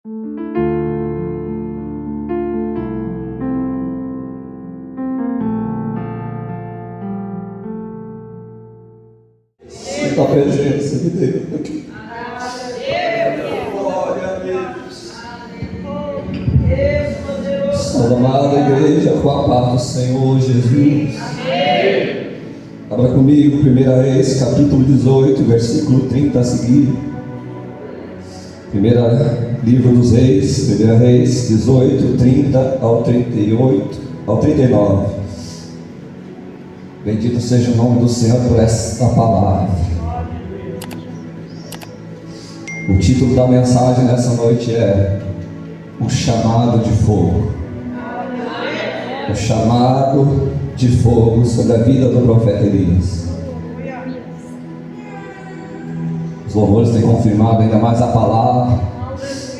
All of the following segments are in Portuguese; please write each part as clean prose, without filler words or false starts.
A presença de Deus aqui. Glória a Deus. Salve, amada igreja, com a paz do Senhor Jesus. Abra comigo, 1 Reis, capítulo 18, versículo 30 a seguir. Livro dos Reis, 1 Reis 18, 30 ao 38, ao 39. Bendito seja o nome do Senhor por esta palavra. O título da mensagem nessa noite é O Chamado de Fogo. O chamado de fogo sobre a vida do profeta Elias. Os louvores têm confirmado ainda mais a palavra.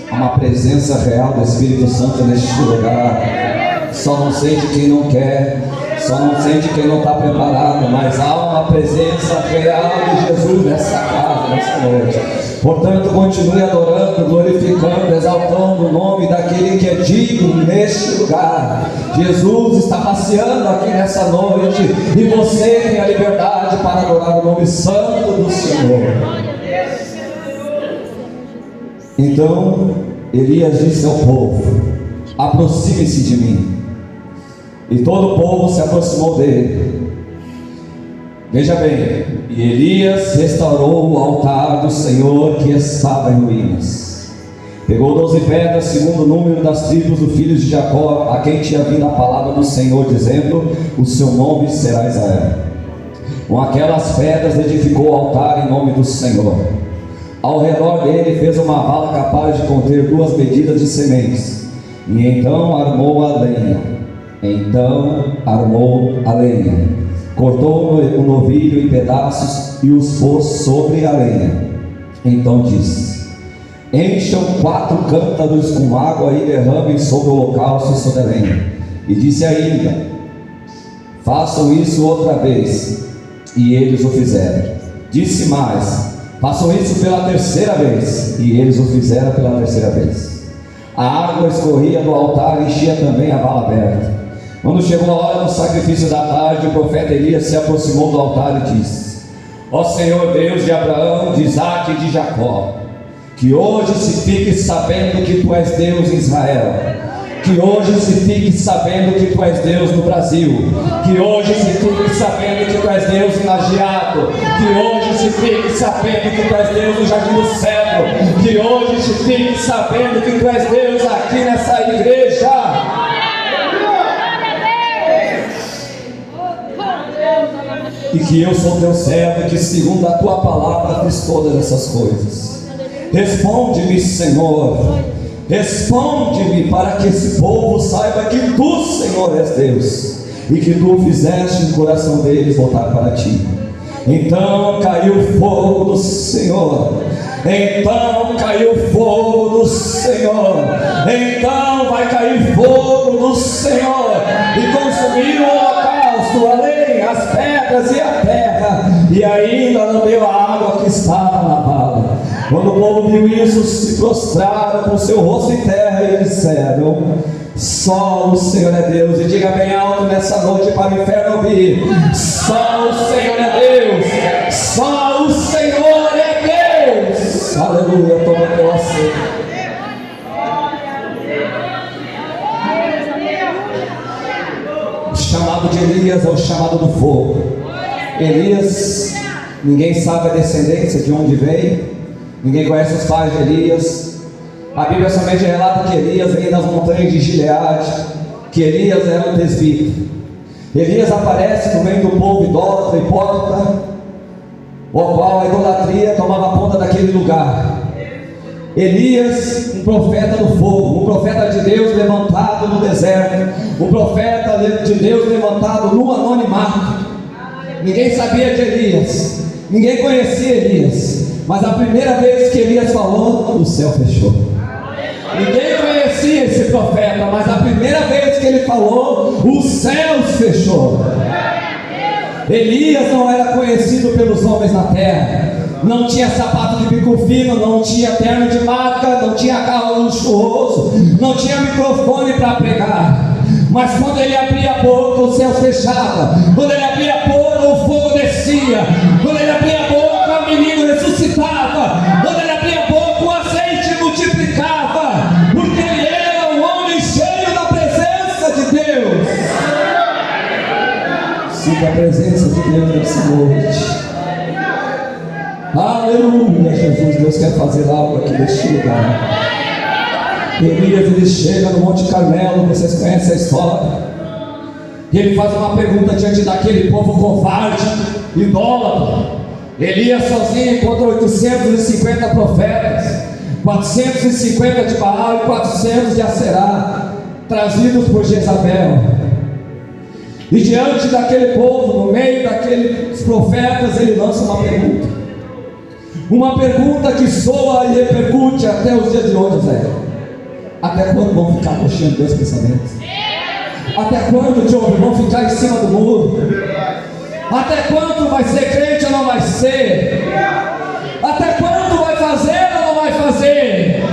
Há uma presença real do Espírito Santo neste lugar. Só não sente quem não quer, só não sente quem não está preparado, mas há uma presença real de Jesus nessa casa, nessa noite. Portanto, continue adorando, glorificando, exaltando o nome daquele que é digno neste lugar. Jesus está passeando aqui nessa noite e você tem a liberdade para adorar o nome santo do Senhor. Então, Elias disse ao povo: aproxime-se de mim. E todo o povo se aproximou dele. Veja bem, e Elias restaurou o altar do Senhor que estava em ruínas. Pegou 12 pedras, segundo o número das tribos dos filhos de Jacó, a quem tinha vindo a palavra do Senhor, dizendo: o seu nome será Israel. Com aquelas pedras edificou o altar em nome do Senhor. Ao redor dele fez uma vala capaz de conter 2 medidas de sementes. E então armou a lenha. Cortou o novilho em pedaços e os pôs sobre a lenha. Então disse: encham 4 cântaros com água e derramem sobre o holocausto e sobre a lenha. E disse ainda: façam isso outra vez. E eles o fizeram. Disse mais: façam isso pela 3ª vez. E eles o fizeram pela 3ª vez. A água escorria do altar e enchia também a vala aberta. Quando chegou a hora do sacrifício da tarde, o profeta Elias se aproximou do altar e disse: ó Senhor Deus de Abraão, de Isaque e de Jacó, que hoje se fique sabendo que Tu és Deus em Israel, que hoje se fique sabendo que Tu és Deus no Brasil, que hoje se fique sabendo que Tu és Deus em Lajeado, que hoje se fique sabendo que Tu és Deus no Jardim do Cedro, que hoje se fique sabendo que Tu és Deus aqui nessa igreja. E que eu sou Teu servo, e que segundo a Tua palavra fiz todas essas coisas. Responde-me, Senhor, responde-me, para que esse povo saiba que Tu, Senhor, és Deus, e que Tu fizeste o coração deles voltar para Ti. Então caiu fogo do Senhor. Então caiu fogo do Senhor. Então vai cair fogo do Senhor e consumir o holocausto, a lenha, as pedras e a terra, e ainda não deu a água que estava na vala. Quando o povo viu isso, se prostraram com seu rosto em terra e disseram: só o Senhor é Deus. E diga bem alto nessa noite para o inferno ouvir: só o Senhor é Deus. Só o Senhor é Deus. Aleluia. Toma teu assento. O chamado de Elias é o chamado do fogo. Elias, ninguém sabe a descendência, de onde veio, ninguém conhece os pais de Elias. A Bíblia somente relata que Elias veio das montanhas de Gileade, que Elias era um presbítero. Elias aparece no meio do povo idólatra, hipócrita, o qual a idolatria tomava conta daquele lugar. Elias, um profeta do fogo, um profeta de Deus levantado no deserto, um profeta de Deus levantado no anonimato. Ninguém sabia de Elias, ninguém conhecia Elias, mas a primeira vez que Elias falou, o céu fechou. Ninguém conhecia esse profeta, mas a primeira vez que ele falou, os céus fechou. Elias não era conhecido pelos homens na terra, não tinha sapato de bico fino, não tinha terno de marca, não tinha carro luxuoso, não tinha microfone para pregar. Mas quando ele abria a boca, o céu fechava. Quando ele abria a boca, o fogo descia. Quando ele abria a boca, o menino ressuscitava. Quando ele abria a boca, o azeite multiplicava. Porque ele era um homem cheio da presença de Deus. Sinta a presença de Deus nessa noite. Aleluia, Jesus. Deus quer fazer algo aqui neste lugar. Elias, ele chega no Monte Carmelo, vocês conhecem a história. E ele faz uma pergunta diante daquele povo covarde, idólatra. Elias sozinho encontra 850 profetas, 450 de Baal e 400 de Aserá, trazidos por Jezabel. E diante daquele povo, no meio daqueles profetas, ele lança uma pergunta. Uma pergunta que soa e repercute até os dias de hoje, Zé. Até quando vão ficar coxando Deus pensamentos? Até quando, Job, vão ficar em cima do muro? Até quando vai ser crente ou não vai ser? Até quando vai fazer ou não vai fazer?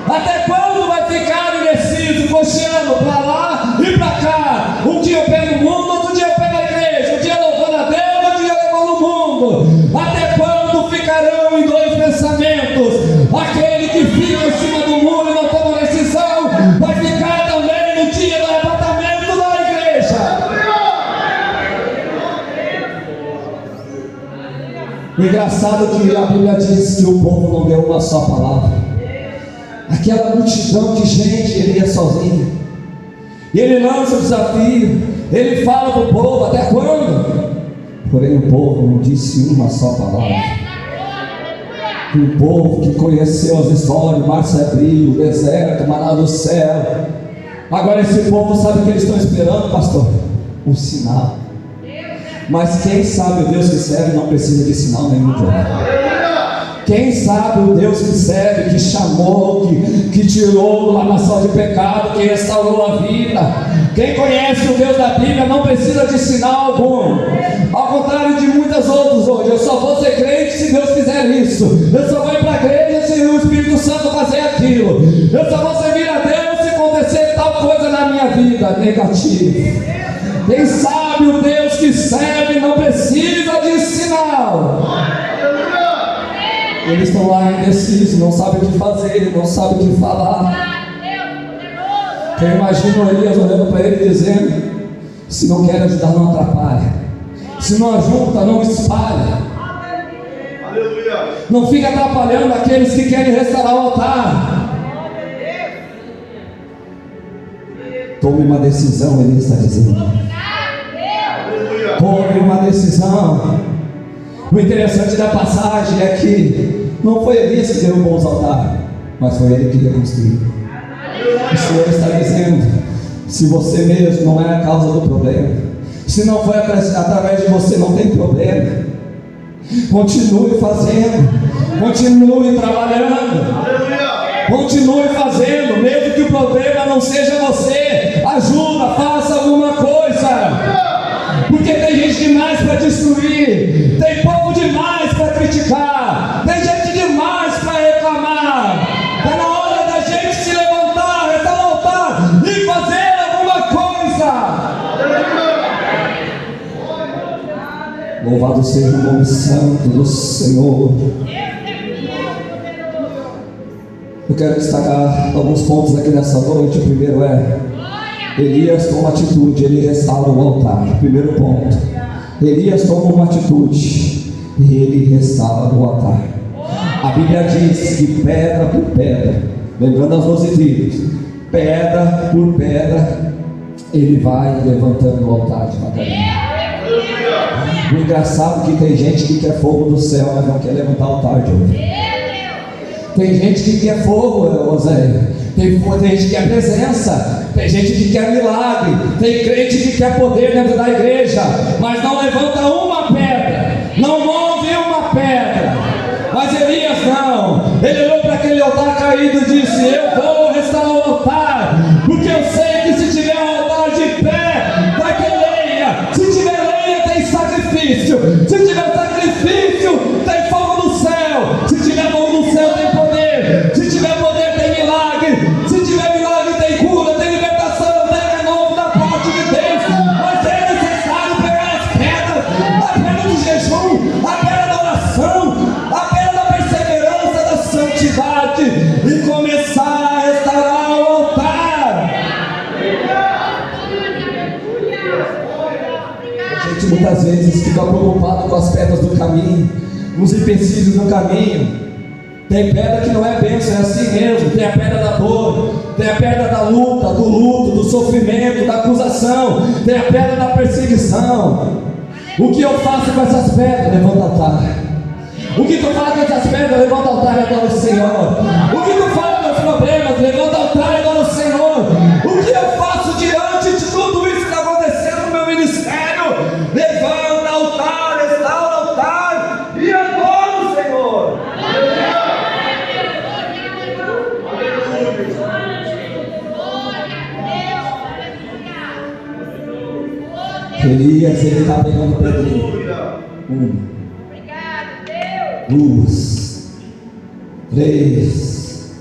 Até quando vai ficar indeciso, coxando para lá e para cá? Um dia eu pego o mundo, outro dia eu pego a igreja. Um dia louvando a Deus, outro dia levando o mundo. Até quando ficarão em dois pensamentos? Aquele que fica em cima do muro e não toma decisão, vai ficar também no dia do arrebatamento da igreja. O engraçado é que a Bíblia diz que o povo não deu uma só palavra. Aquela multidão de gente, ele ia sozinho. E ele lança o desafio. Ele fala para o povo, até quando? Porém o povo não disse uma só palavra. Um povo que conheceu as histórias, mar se abriu, o deserto, maná do céu. Agora esse povo sabe o que eles estão esperando, pastor? Um sinal. Mas quem sabe o Deus que serve não precisa de sinal nenhum. Quem sabe o Deus que serve, que chamou, que tirou do lamaçal de pecado, que restaurou a vida. Quem conhece o Deus da Bíblia não precisa de sinal algum. Ao contrário de muitas outras hoje, eu só vou ser crente se Deus fizer isso. Eu só vou ir para a igreja se o Espírito Santo fazer aquilo. Eu só vou servir a Deus se acontecer tal coisa na minha vida. Negativo. Quem sabe o Deus que serve não precisa de sinal. Eles estão lá indecisos, não sabem o que fazer, não sabem o que falar. Eu imagino Elias olhando para ele dizendo: se não quer ajudar, não atrapalha. Se não ajunta, não espalha. Não fica atrapalhando aqueles que querem restaurar o altar. Tome uma decisão, ele está dizendo. Tome uma decisão. O interessante da passagem é que não foi Elias que derrubou os altares, mas foi ele que reconstruiu. O Senhor está dizendo: se você mesmo não é a causa do problema, se não foi através de você, não tem problema. Continue fazendo, continue trabalhando, continue fazendo, mesmo que o problema não seja você. Ajuda, faça alguma coisa. Porque tem gente demais para destruir, tem povo demais para criticar, tem gente demais para reclamar. Está na hora da gente se levantar, restaurar e fazer alguma coisa. Louvado seja o nome santo do Senhor. Eu quero destacar alguns pontos aqui nessa noite. O primeiro é: Elias toma atitude, ele restaura o altar. Primeiro ponto: Elias toma uma atitude e ele restaura o altar. A Bíblia diz que pedra por pedra, lembrando as 12 tribos, pedra por pedra, ele vai levantando o altar devagarinho. O engraçado é que tem gente que quer fogo do céu, mas não quer levantar o altar de outro. Tem gente que quer fogo, Zé. Tem gente que quer presença, tem gente que quer milagre, tem crente que quer poder dentro da igreja, mas não levanta uma pedra, não move uma pedra. Mas Elias não, ele olhou para aquele altar caído e disse: eu vou restaurar o altar, porque eu sei que se tiver um altar de pé, vai ter lenha. Se tiver lenha, tem sacrifício. Se tiver sacrifício, tem fogo do céu. muitas vezes fica preocupado com as pedras do caminho, os empecilhos do caminho. Tem pedra que não é bênção, é assim mesmo. Tem a pedra da dor, tem a pedra da luta, do luto, do sofrimento, da acusação, tem a pedra da perseguição. O que eu faço com essas pedras? Levanta o altar. O que tu faz com essas pedras? Levanta o altar e adora o Senhor. O que tu faz com os problemas? Levanta o altar e adora o Senhor. O que eu faço diante de tudo isso que está acontecendo no meu ministério? Levanta o altar, restaura o altar e adora o Senhor. Elias, ele está pegando pedrinho. 1, 2, 3,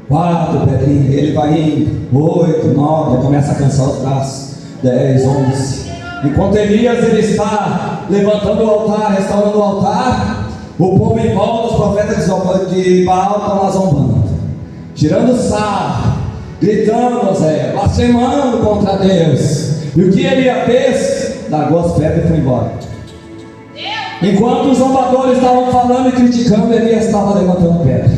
4 pedrinhas. Ele vai indo. 8, 9. Começa a cansar os braços. 10, 11. Enquanto Elias ele está levantando o altar, restaurando o altar, o povo em volta, os profetas de Baal estão lá zombando, tirando sarro, gritando, blasfemando contra Deus. E o que Elias fez? Largou as pedras e foi embora. Enquanto os zombadores estavam falando e criticando, Elias estava levantando pedra.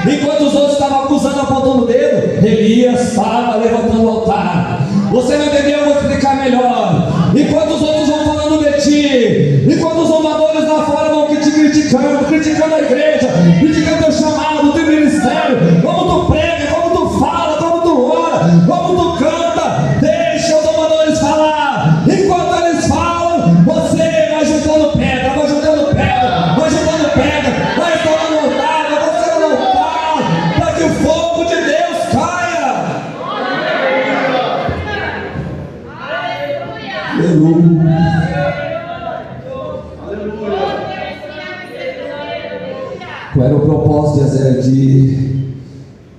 Enquanto os outros estavam acusando, apontando o dedo, Elias estava levantando o altar. Você não entendeu? Eu vou explicar melhor. Enquanto os outros vão falando de ti, enquanto os zombadores lá fora vão te criticando a igreja, criticando teu chamado, teu ministério, como tu prega, como tu fala, como tu ora, como tu canta, deixa os zombadores falar. Enquanto eles falam, você vai juntando pedra, vai juntando pedra, vai juntando pedra, vai restaurando o altar, vai restaurando o altar, para que o fogo de Deus caia. Aleluia. Qual era o propósito de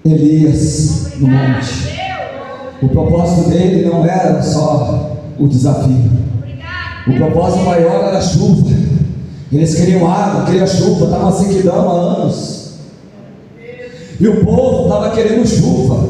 Elias no monte? O propósito dele não era só o desafio. O propósito maior era a chuva. Eles queriam água, queriam chuva, estava uma sequidão há anos. E o povo estava querendo chuva.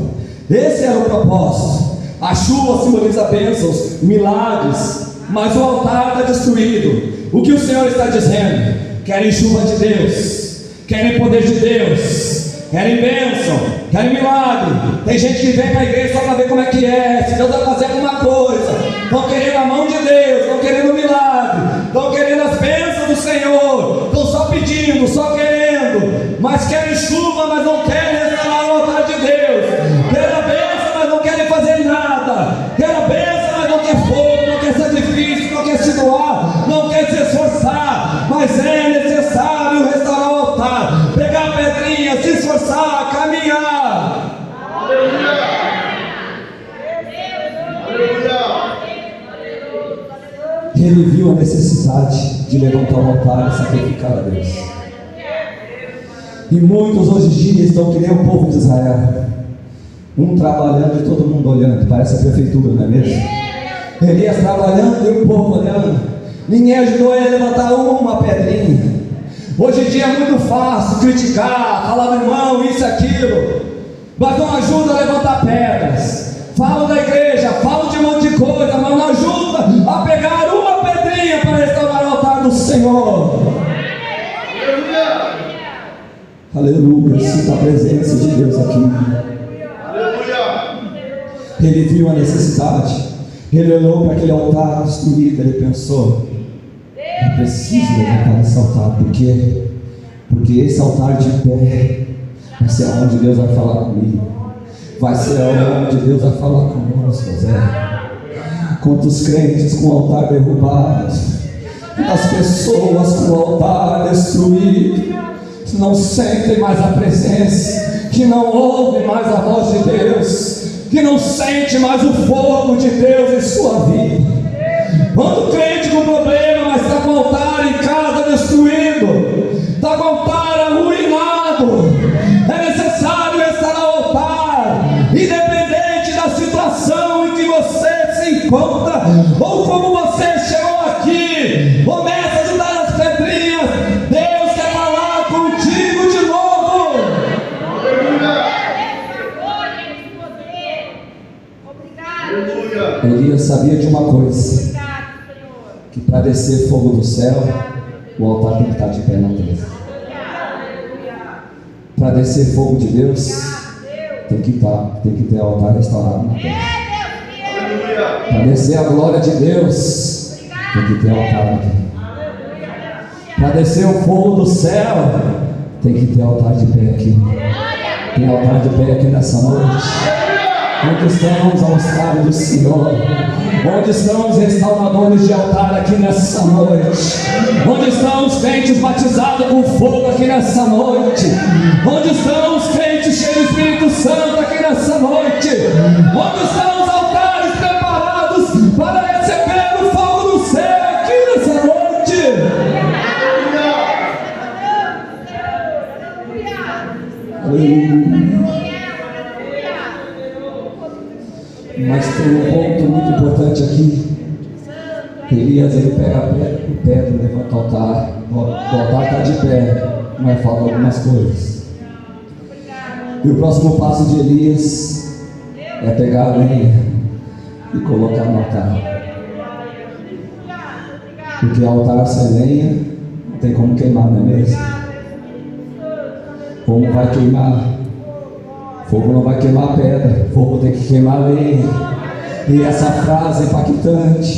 Esse era o propósito. A chuva simboliza bênçãos, milagres, mas o altar está destruído. O que o Senhor está dizendo? Querem chuva de Deus, querem poder de Deus, querem bênção, querem milagre. Tem gente que vem para a igreja só para ver como é que é, se Deus vai fazer alguma coisa. Estão querendo a mão de Deus, estão querendo milagre, estão querendo as bênçãos do Senhor, estão só pedindo, só querendo, mas querem chuva, mas não querem restaurar o altar de Deus. Querem a bênção, mas não querem fazer nada. Querem a bênção, mas não quer fogo, não quer sacrifício, não quer se doar, não quer se esforçar. Mas é necessário restaurar o altar, pegar a pedrinha, se esforçar, caminhar. Aleluia. Ele viu a necessidade de levantar o altar e sacrificar a Deus. E muitos hoje em dia estão que nem o povo de Israel, um trabalhando e todo mundo olhando. Parece a prefeitura, não é mesmo? Elias trabalhando e o povo olhando. Ninguém ajudou ele a levantar uma pedrinha. Hoje em dia é muito fácil criticar, falar do irmão, isso e aquilo, mas não ajuda a levantar pedras. Falam da igreja, falam de um monte de coisa, mas não ajuda a pegar uma pedrinha para restaurar o altar do Senhor. Aleluia, sinta a presença de Deus aqui. Ele viu a necessidade, ele olhou para aquele altar destruído, ele pensou: eu preciso levantar esse altar. Por quê? Porque esse altar de pé vai ser onde Deus vai falar comigo, vai ser onde Deus vai falar conosco. Quantos crentes com o altar derrubado, as pessoas com o altar destruído, que não sentem mais a presença, que não ouvem mais a voz de Deus, que não sente mais o fogo de Deus em sua vida. Quando crente com problema, mas está com o altar em casa destruído, está com o altar arruinado, é necessário restaurar o altar, independente da situação em que você se encontra, ou como você chegou aqui. Começa a ajudar as pedrinhas. Deus quer falar contigo de novo. Elias sabia de uma coisa, que para descer fogo do céu, o altar tem que estar de pé na terra. Para descer fogo de Deus, tem que ter altar restaurado na terra. Para descer a glória de Deus, tem que ter altar na terra. Para descer o fogo do céu, tem que ter altar de pé aqui. Tem altar de pé aqui nessa noite. Onde estão os altares do Senhor? Onde estão os restauradores de altar aqui nessa noite? Onde estão os crentes batizados com fogo aqui nessa noite? Onde estão os crentes cheios do Espírito Santo aqui nessa noite? Onde estão os altares preparados para receber o fogo do céu aqui nessa noite? Aleluia. Mas tem um ponto muito importante aqui. Elias, ele pega a pedra, levanta o altar. O altar está de pé, mas falta algumas coisas. E o próximo passo de Elias é pegar a lenha e colocar no altar. Porque altar sem lenha não tem como queimar, não é mesmo? Como vai queimar? Fogo não vai queimar pedra, fogo tem que queimar lenha. E essa frase é impactante: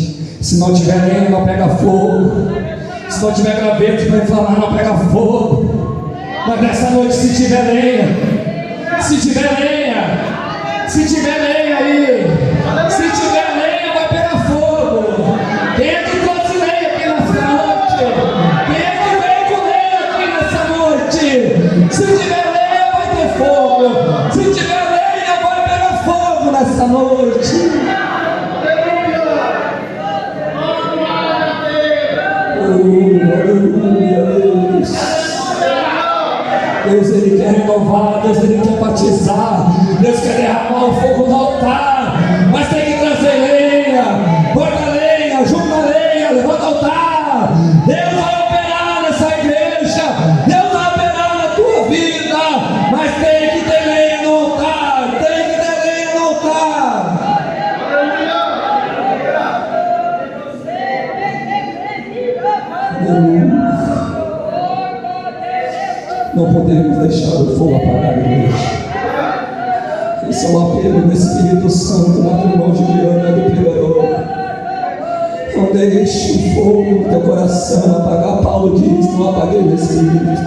se não tiver lenha, não pega fogo. Se não tiver graveto para inflamar, não pega fogo. Mas nessa noite, se tiver lenha aí, se tiver lenha, vai pegar fogo. Quem é que trouxe lenha aqui nessa noite? Quem é que veio com lenha aqui nessa noite? Se tiver lenha, vai ter fogo. Se tiver lenha, vai pegar fogo nessa noite. Aleluia, Deus. Deus, Ele quer renovar, Deus, Ele quer batizar, Deus quer derramar o fogo no altar, mas tem que trazer lenha. Corta lenha, junta lenha, levanta o altar. Deus vai operar nessa igreja, Deus vai operar na tua vida, mas tem que ter lenha no altar, tem que ter lenha no altar. Não podemos deixar o fogo apagar a igreja. Esse é o apelo do Espírito Santo na tua mão de Juliana do pregador. Não deixe o fogo do teu coração apagar. Paulo diz: não apaguei o Espírito.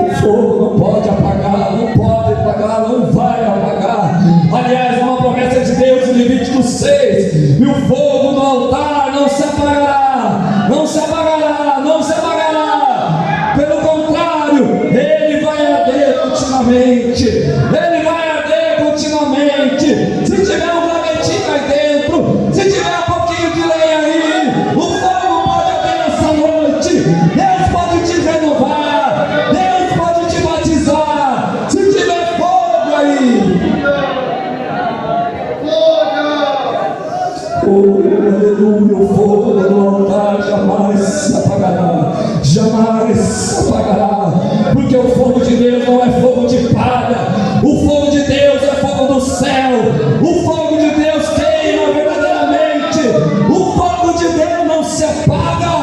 O fogo não pode apagar, não pode apagar, não vai apagar. Aliás, é uma promessa de Deus em Levítico 6: e o fogo no altar não se apagará, não se apagará, não se apagará. Pelo contrário, ele vai arder continuamente. Ele vai arder continuamente. Se tiver um gravetinho aí dentro, se tiver um pouquinho de lenha aí, o fogo pode arder nessa noite. Deus pode te renovar, Deus pode te batizar. Se tiver fogo aí, aleluia, o fogo do altar jamais se apagará, jamais se apagará, porque o fogo de Deus não é fogo de palha, o fogo de Deus é fogo do céu, o fogo de Deus queima verdadeiramente, o fogo de Deus não se apaga.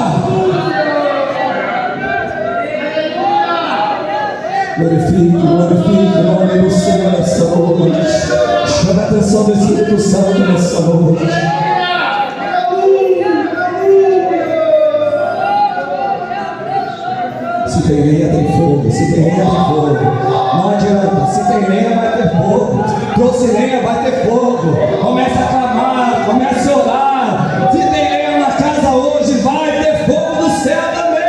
Glorifique o nome do Senhor nessa noite. Chame a atenção do Espírito Santo nessa noite. Se tem lenha, tem fogo. Se tem lenha, tem fogo. Não adianta. Se tem lenha, vai ter fogo. Trouxe lenha, vai ter fogo. Começa a clamar, começa a orar. Se tem lenha na casa hoje, vai ter fogo do céu também.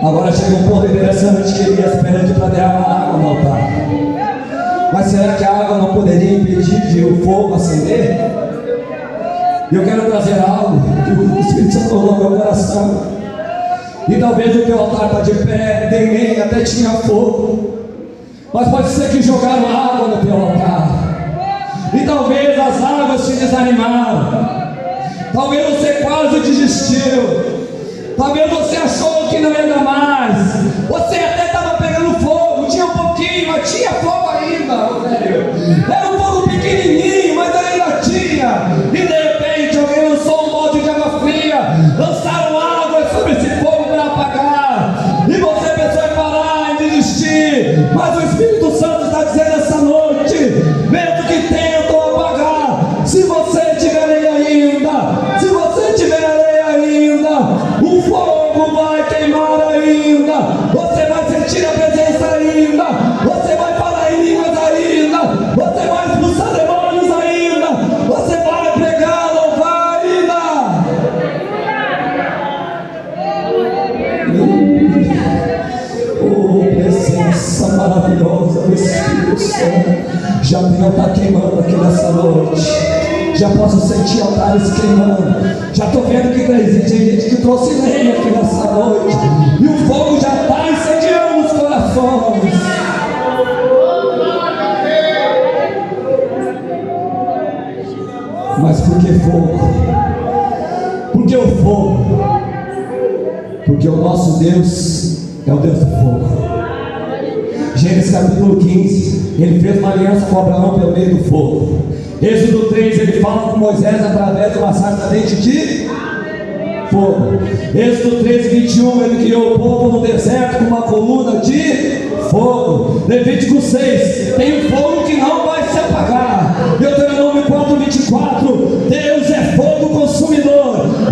Agora chega um ponto interessante que Elias pede para derramar água no altar. Mas será que a água não poderia impedir de o fogo acender? E eu quero trazer algo que o Espírito Santo falou no meu coração. E talvez o teu altar está de pé, tem lenha, até tinha fogo. Mas pode ser que jogaram água no teu altar. E talvez as águas te desanimaram. Talvez você quase desistiu. Talvez você achou que não ia dar mais. Você até estava pegando fogo, tinha um pouquinho, mas tinha fogo ainda, velho. Era um fogo pequenininho. presença maravilhosa do Espírito Santo. Já tem altar queimando aqui nessa noite. Já posso sentir altares queimando. Já estou vendo que tem gente que trouxe lenha aqui nessa noite. E o fogo já está incendiando os corações. Mas por que fogo? Por que o fogo? Porque o nosso Deus é o Deus do fogo. Gênesis capítulo 15, ele fez uma aliança com Abraão pelo meio do fogo. Êxodo 3, ele fala com Moisés através de uma sarça ardente de fogo. Êxodo 13, 21, ele criou o povo no deserto com uma coluna de fogo. Levítico 6, tem um fogo que não vai se apagar. Deuteronômio 4, 24, Deus é fogo consumidor. 1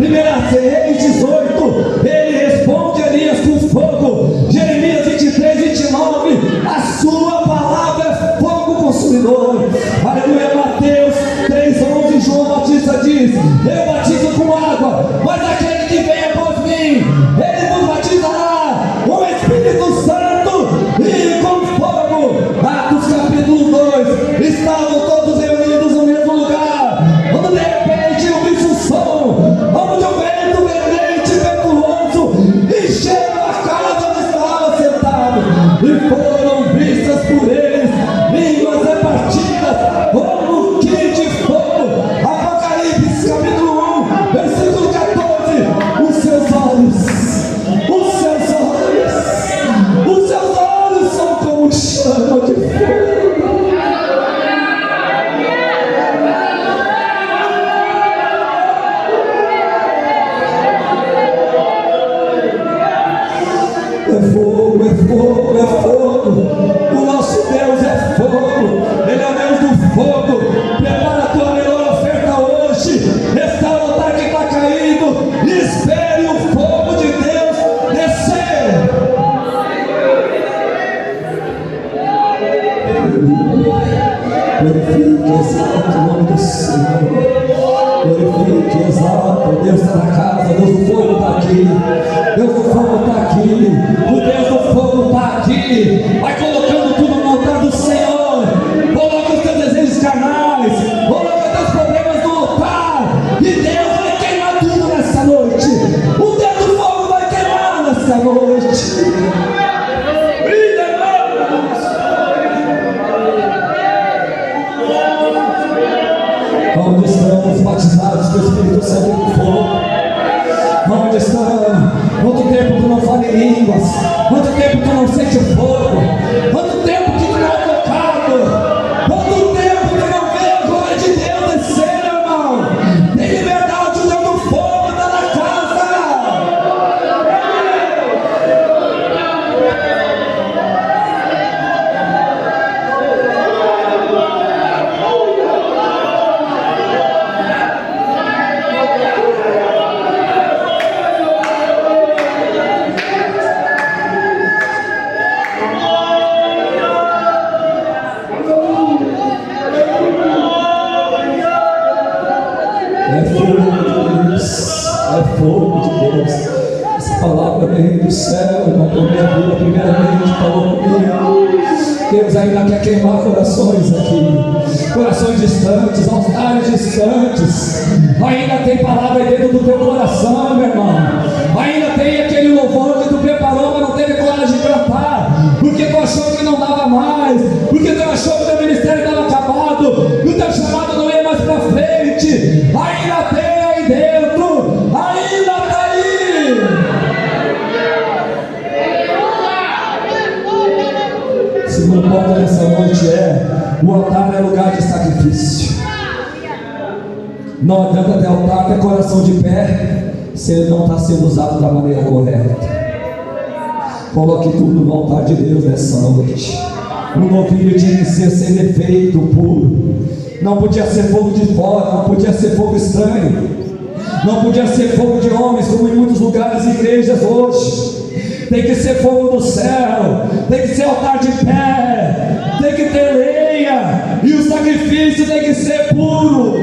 Reis 18, ele responde a Elias com fogo. Jeremias 23, 29, a sua palavra é fogo consumidor. Aleluia. Mateus 3:11, João Batista diz: eu batizo com água, mas aquele que vem após mim, ele nos batizará com o Espírito Santo e com fogo. Atos capítulo 2, estavam todos reunidos no mesmo lugar, quando de repente eu vi o som, onde o vento veemente e impetuoso encheu a casa onde estava sentado, e foram vistas por eles línguas repartidas como que de fogo. Apocalipse capítulo 1, versículo 14. Os seus olhos são como chama de fogo. É fogo, é fogo, é fogo. O nosso Deus é fogo. Ele é o Deus do fogo. Prepara a tua melhor oferta hoje. Restaura o altar que está caído. E espere o fogo de Deus descer. Glorifique, exalta o nome do Senhor. Glorifique, exalta. Deus está na casa. Deus do fogo está aqui. Deus do fogo está aqui. O Deus do fogo está aqui. Vai colocando tudo no altar do Senhor. Coloca os teus desejos carnais. Coloca teus problemas no altar. E Deus vai queimar tudo nessa noite. O Deus do fogo vai queimar nessa noite. Onde estamos batizados com o Espírito Santo e fogo? Onde estamos? Quanto tempo tu não fala em línguas? Quanto tempo tu não sente o fogo? Quanto tempo que tu não é tocado? Quanto tempo tu não vê a glória de Deus descer, meu irmão? Tem liberdade, o Deus do fogo está na casa. É fogo de Deus. Essa palavra veio do céu, irmão, por minha vida, primeiramente, falou comigo. Deus ainda quer queimar corações aqui, corações distantes, altares distantes. Ainda tem palavra dentro do teu coração, meu irmão. Ainda tem aquele louvor que tu preparou, mas não teve coragem de cantar, porque tu achou que não dava mais, porque tu achou que o teu ministério estava acabado, que o teu chamado não ia mais para frente. Ainda tem aí dentro, ainda está aí. Segundo ponto dessa noite o altar é lugar de sacrifício. Não adianta ter altar, ter coração de pé, se ele não está sendo usado da maneira correta. Coloque tudo no altar de Deus nessa noite. O novilho tinha que ser sem defeito, puro. Não podia ser fogo de fora, não podia ser fogo estranho, não podia ser fogo de homens, como em muitos lugares e igrejas hoje. Tem que ser fogo do céu, tem que ser altar de pé, tem que ter lenha, e o sacrifício tem que ser puro.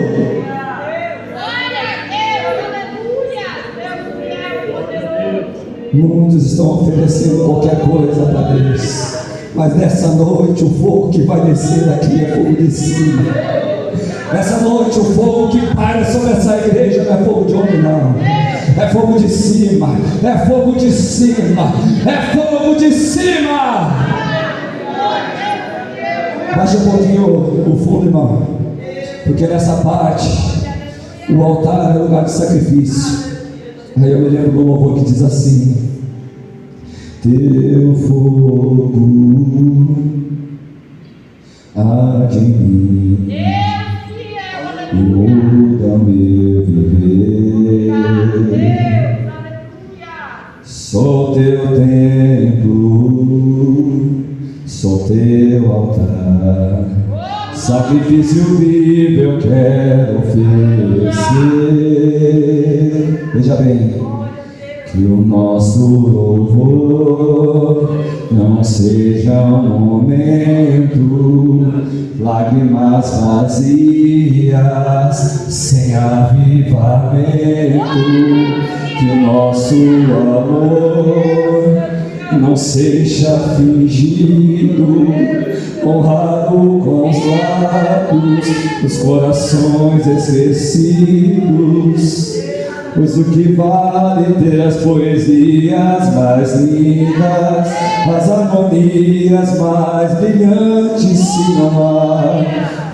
Muitos estão oferecendo qualquer coisa para Deus. Mas nessa noite o fogo que vai descer aqui é fogo de cima. Nessa noite o fogo que paira sobre essa igreja não é fogo de homem não, é fogo de cima, é fogo de cima, é fogo de cima. Baixa um pouquinho o fundo, irmão, porque nessa parte o altar é lugar de sacrifício. Aí eu me lembro do louvor que diz assim: teu fogo arde em mim e muda meu viver. Sou teu templo, sou teu altar, sacrifício vivo eu quero oferecer. Veja bem, que o nosso louvor não seja um momento, lágrimas vazias, sem avivamento. Que o nosso amor não seja fingido, honrado com os lábios, os corações esquecidos. Pois o que vale ter as poesias mais lindas, as harmonias mais brilhantes, se não há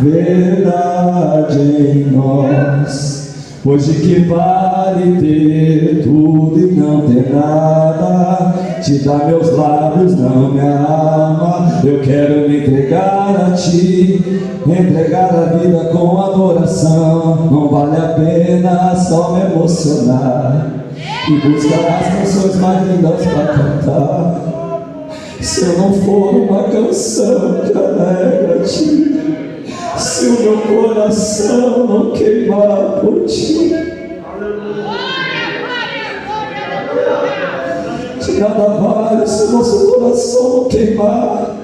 verdade em nós. Pois de que vale ter tudo e não ter nada? Te dá meus lábios, não me ama. Eu quero me entregar a ti, entregar a vida com adoração. Não vale a pena só me emocionar e buscar as canções mais lindas para cantar, se eu não for uma canção que alegra-te, se o meu coração não queimar por ti. De nada vale se o nosso coração não queimar,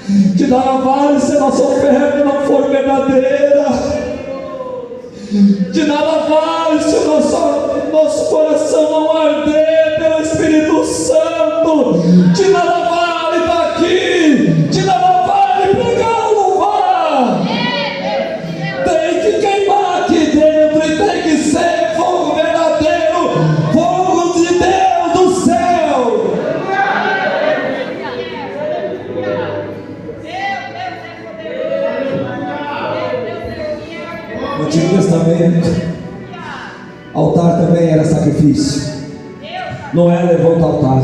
de nada vale se a nossa oferta não for verdadeira, de nada vale se o nosso coração não arder pelo Espírito Santo, de nada vale estar aqui, de nada vale pregar o louvor. Tem que queimar aqui dentro e tem que ser fogo verdadeiro, fogo de Deus do céu. No Antigo Testamento, altar também era sacrifício. Noé levantou altar,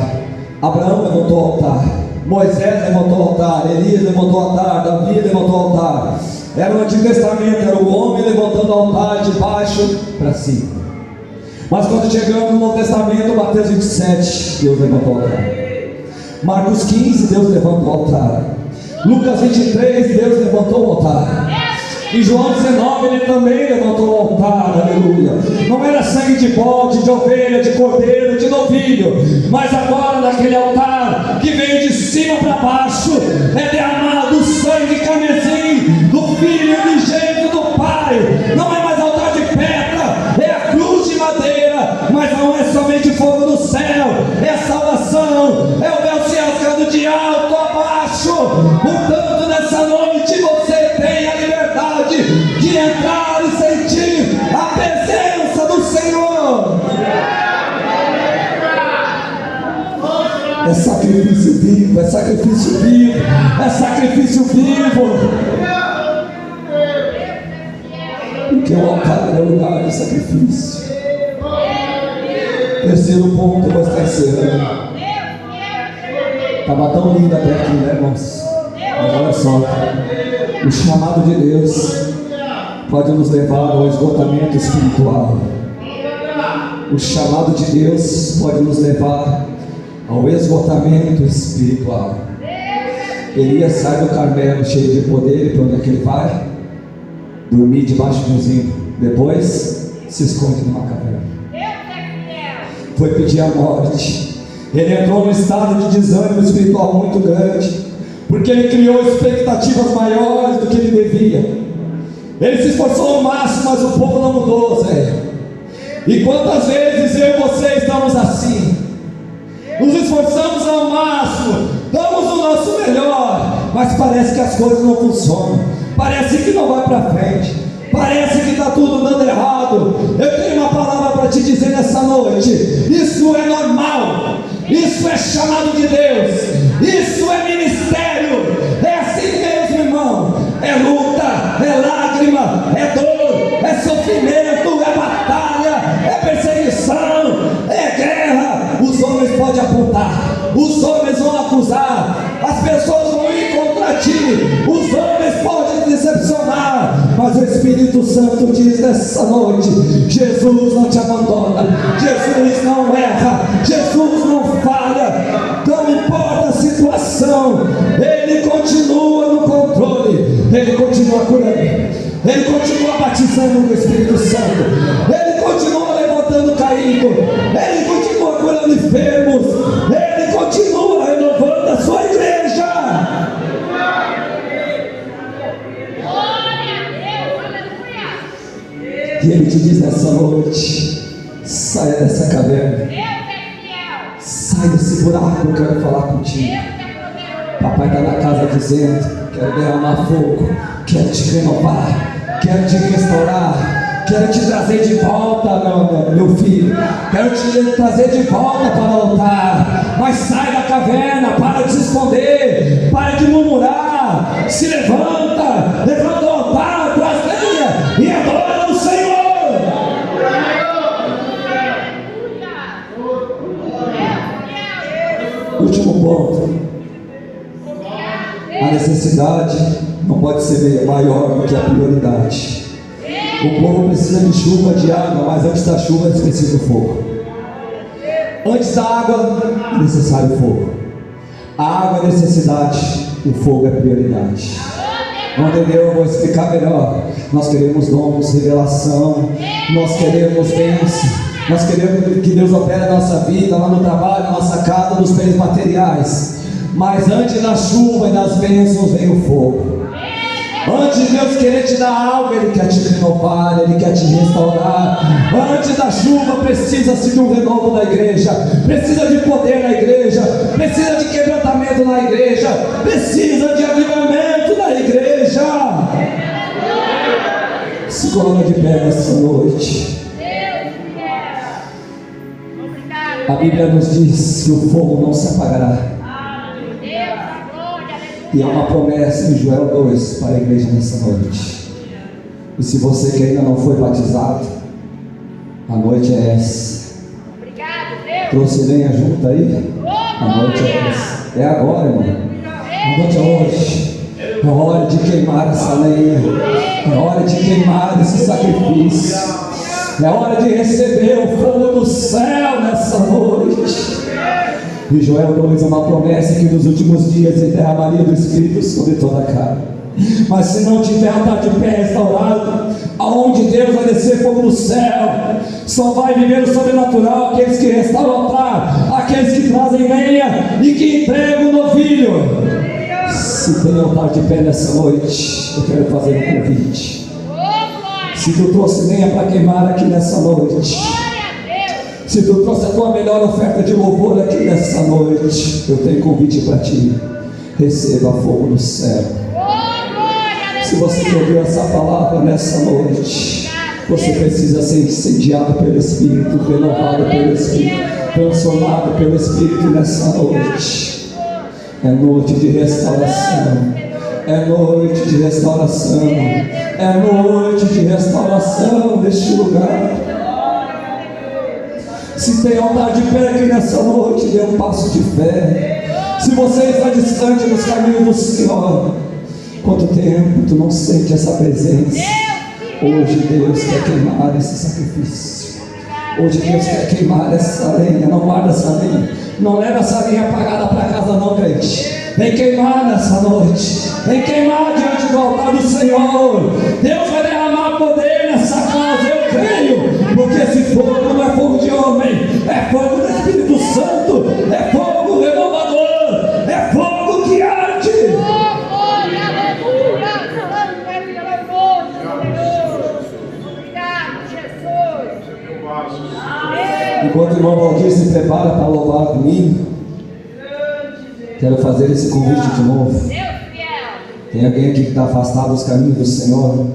Abraão levantou altar, Moisés levantou altar, Elias levantou altar, Davi levantou altar. Era o Antigo Testamento, era o homem levantando altar de baixo para cima. Mas quando chegamos no Novo Testamento, Mateus 27, Deus levantou altar. Marcos 15, Deus levantou altar. Lucas 23, Deus levantou o altar. Em João 19 ele também levantou o altar, aleluia. Não era sangue de bode, de ovelha, de cordeiro, de novilho, mas agora naquele altar que veio de cima para baixo, é derramado o sangue carmesim do Filho unigênito do Pai. Não é mais altar de pedra, é a cruz de madeira, mas não é somente fogo do céu, é a salvação, é o véu se rasgando de alto a baixo. Portanto, nessa noite você tem a liberdade de entrar e sentir a presença do Senhor. É sacrifício vivo, é sacrifício vivo, é sacrifício vivo. Porque o altar é o lugar de sacrifício. Terceiro ponto, vou estar encerrando. Estava tão linda até aqui, né, irmãos? Mas olha só, o chamado de Deus pode nos levar ao esgotamento espiritual. O chamado de Deus pode nos levar ao esgotamento espiritual. Elias sai do Carmelo cheio de poder, e para onde é que ele vai? Dormir debaixo de um zinco. Depois se esconde numa caverna. Foi pedir a morte. Ele entrou num estado de desânimo espiritual muito grande, porque ele criou expectativas maiores do que ele devia. Ele se esforçou ao máximo, mas o povo não mudou, Zé. E quantas vezes eu e você estamos assim? Nos esforçamos ao máximo, damos o nosso melhor, mas parece que as coisas não funcionam, parece que não vai para frente, parece que está tudo dando errado. Eu tenho uma palavra para te dizer nessa noite: isso é normal, isso é chamado de Deus, isso é ministério, é assim mesmo, irmão. É luta, é lágrima, é dor, é sofrimento, é batalha, é perseguição, é guerra. Os homens podem apontar, os homens vão acusar, as pessoas vão ir contra ti, os homens podem te decepcionar, mas o Espírito Santo diz nessa noite: Jesus não te abandona, Jesus não erra, Jesus não falha. Não importa a situação, Ele continua no controle, Ele continua curando, Ele continua batizando no Espírito Santo, Ele continua levantando caído, Ele continua curando enfermos, Ele continua renovando a sua igreja. E Ele te diz nessa noite: saia dessa caverna, sai desse buraco, eu quero falar contigo. Papai está na casa dizendo: quero derramar fogo, quero te renovar, quero te restaurar, quero te trazer de volta, meu filho, quero te trazer de volta para o altar. Mas sai da caverna, para de se esconder, para de murmurar, se levanta, levanta o altar, traz lenha e adora o Senhor. Último ponto: a necessidade não pode ser maior do que a prioridade. O povo precisa de chuva, de água, mas antes da chuva eles precisam do fogo. Antes da água é necessário fogo. A água é necessidade, o fogo é prioridade. Não entendeu? Eu vou explicar melhor. Nós queremos dons, revelação, nós queremos bênção, nós queremos que Deus opere a nossa vida, lá no trabalho, na nossa casa, nos bens materiais. Mas antes da chuva e das bênçãos vem o fogo. Antes de Deus querer te dar algo, Ele quer te renovar, Ele quer te restaurar. Antes da chuva precisa-se de um renovo da igreja, precisa de poder na igreja, precisa de quebrantamento na igreja, precisa de avivamento na igreja. Se coloca de pé nessa noite. A Bíblia nos diz que o fogo não se apagará. E há uma promessa em Joel 2 para a igreja nessa noite. E se você que ainda não foi batizado, a noite é essa. Trouxe lenha junto aí? A noite é essa. É agora, irmão. A noite é hoje. É hora de queimar essa lenha. É hora de queimar esse sacrifício. É hora de receber o fogo do céu nessa noite. E Joel 2 é uma promessa que nos últimos dias Ele derramaria do Espírito sobre toda a carne. Mas se não tiver altar de pé restaurado, aonde Deus vai descer fogo do céu, só vai viver o sobrenatural aqueles que restauram o altar, aqueles que trazem lenha e que entregam o novilho. Se tem altar de pé nessa noite, eu quero fazer um convite. Se tu trouxe lenha para queimar aqui nessa noite, se tu trouxe a tua melhor oferta de louvor aqui nessa noite, eu tenho convite para ti: receba fogo do céu. Se você que ouviu essa palavra nessa noite, você precisa ser incendiado pelo Espírito, renovado pelo Espírito, transformado pelo Espírito nessa noite. É noite de restauração, é noite de restauração, é noite de restauração neste lugar. Se tem altar de pé aqui nessa noite, dê um passo de fé. Se você está distante dos caminhos do Senhor, quanto tempo tu não sente essa presença? Hoje Deus quer queimar esse sacrifício. Hoje Deus quer queimar essa lenha. Não guarda essa lenha, não leva essa lenha apagada para casa não, crente. Vem queimar nessa noite, vem queimar diante do altar do Senhor. Deus vai derramar poder nessa casa, eu creio, porque esse fogo não é fogo de homem, é fogo do Espírito Santo, é fogo renovador, é fogo que arde. Obrigado, Jesus. Enquanto o irmão Valdir se prepara para louvar comigo, quero fazer esse convite de novo. Tem alguém aqui que está afastado dos caminhos do Senhor?